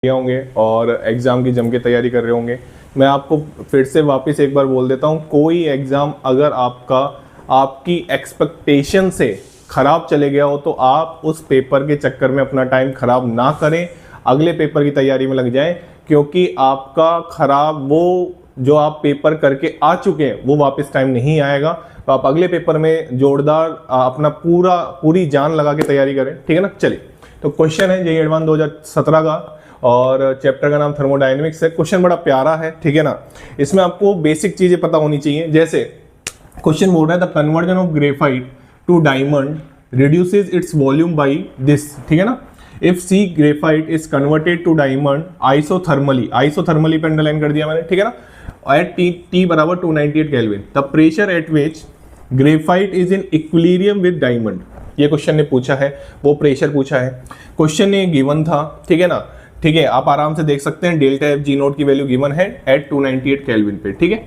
होंगे और एग्ज़ाम की जम के तैयारी कर रहे होंगे। मैं आपको फिर से वापस एक बार बोल देता हूँ, कोई एग्ज़ाम अगर आपकी एक्सपेक्टेशन से ख़राब चले गया हो तो आप उस पेपर के चक्कर में अपना टाइम ख़राब ना करें, अगले पेपर की तैयारी में लग जाएं, क्योंकि आपका ख़राब वो जो आप पेपर करके आ चुके हैं वो वापस टाइम नहीं आएगा। तो आप अगले पेपर में जोरदार अपना पूरी जान लगा के तैयारी करें, ठीक है ना। चलिए, तो क्वेश्चन है जेईई एडवांस 2017 का और चैप्टर का नाम थर्मोडायनेमिक्स है। क्वेश्चन बड़ा प्यारा है, ठीक है ना। इसमें आपको बेसिक चीजें पता होनी चाहिए। जैसे क्वेश्चन बोल रहा है the conversion of graphite to diamond reduces its volume by this, ठीक है ना। If C graphite is converted to diamond isothermally पे अंडरलाइन कर दिया मैंने, ठीक है ना। एट टी बराबर 298 kelvin the pressure at which graphite is in equilibrium with diamond, ये क्वेश्चन ने पूछा है, वो प्रेशर पूछा है। क्वेश्चन ने गिवन था, ठीक है ना। ठीक है, आप आराम से देख सकते हैं डेल्टा एफ जी नोट की वैल्यू गिवन है एट 298 केल्विन पे, ठीक है।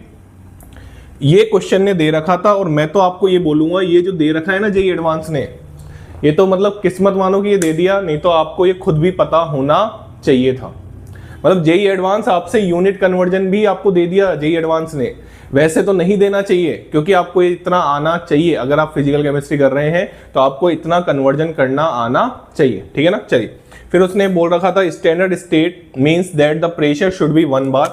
ये क्वेश्चन ने दे रखा था और मैं तो आपको ये बोलूंगा, ये जो दे रखा है ना जेईई एडवांस ने, ये तो मतलब किस्मत मानो कि ये दे दिया, नहीं तो आपको ये खुद भी पता होना चाहिए था। मतलब जेईई एडवांस आपसे यूनिट कन्वर्जन भी आपको दे दिया जेईई एडवांस ने। वैसे तो नहीं देना चाहिए, क्योंकि आपको इतना आना चाहिए। अगर आप फिजिकल केमिस्ट्री कर रहे हैं तो आपको इतना कन्वर्जन करना आना चाहिए, ठीक है ना। चलिए, फिर उसने बोल रखा था standard state means that the pressure should be 1 बार,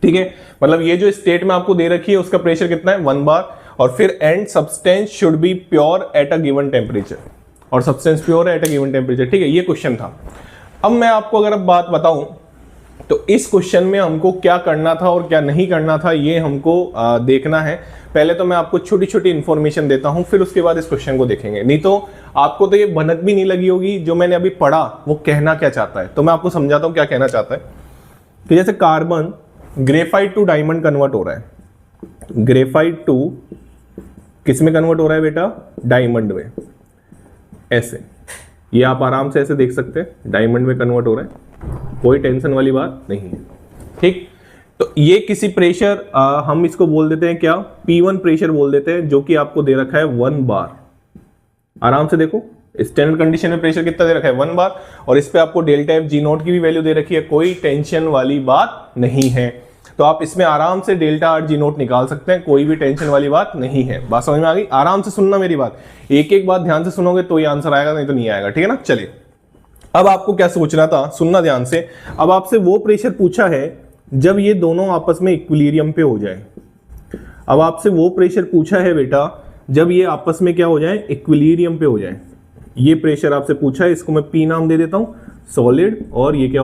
ठीक है। मतलब ये जो स्टेट में आपको दे रखी है उसका प्रेशर कितना है, 1 बार। और फिर and substance should be pure at a given temperature, और substance pure at a given temperature, ठीक है। ये क्वेश्चन था। अब मैं आपको अगर अब बात बताऊं तो इस क्वेश्चन में हमको क्या करना था और क्या नहीं करना था ये हमको देखना है। पहले तो मैं आपको छोटी छोटी इंफॉर्मेशन देता हूं, फिर उसके बाद इस क्वेश्चन को देखेंगे। नहीं तो आपको तो ये भनक भी नहीं लगी होगी जो मैंने अभी पढ़ा वो कहना क्या चाहता है। तो मैं आपको समझाता हूं क्या कहना चाहता है। कि जैसे carbon graphite to diamond convert हो रहा है, ग्रेफाइट टू किस में कन्वर्ट हो रहा है बेटा, डायमंड में। ऐसे ये आप आराम से ऐसे देख सकते हैं, डायमंड में कन्वर्ट हो रहा है, कोई टेंशन वाली बात नहीं है, ठीक। तो ये किसी प्रेशर हम इसको बोल देते हैं क्या, P1 प्रेशर बोल देते हैं, जो कि आपको दे रखा है 1 बार। आराम से देखो, स्टैंडर्ड कंडीशन में प्रेशर कितना दे रखा है, 1 बार। और इस पे आपको डेल्टा एफ जी नोट की भी वैल्यू दे रखी है, कोई टेंशन वाली बात नहीं है। तो आप इसमें आराम से डेल्टा आर जी नोट निकाल सकते हैं, कोई भी टेंशन वाली बात नहीं है। बात समझ में आ गई। आराम से सुनना मेरी बात, एक एक बात ध्यान से सुनोगे तो ही आंसर आएगा, नहीं तो नहीं आएगा, ठीक है ना। चलिए, अब आपको क्या सोचना था, सुनना ध्यान से। अब आपसे वो प्रेशर पूछा है जब ये दोनों आपस में इक्विलिब्रियम पे हो जाए। अब आपसे वो प्रेशर पूछा है बेटा जब ये आपस में क्या हो जाए, इक्विलिब्रियम पे हो जाए। ये प्रेशर आपसे पूछा है, इसको मैं पी नाम दे देता हूं, सॉलिड, और ये क्या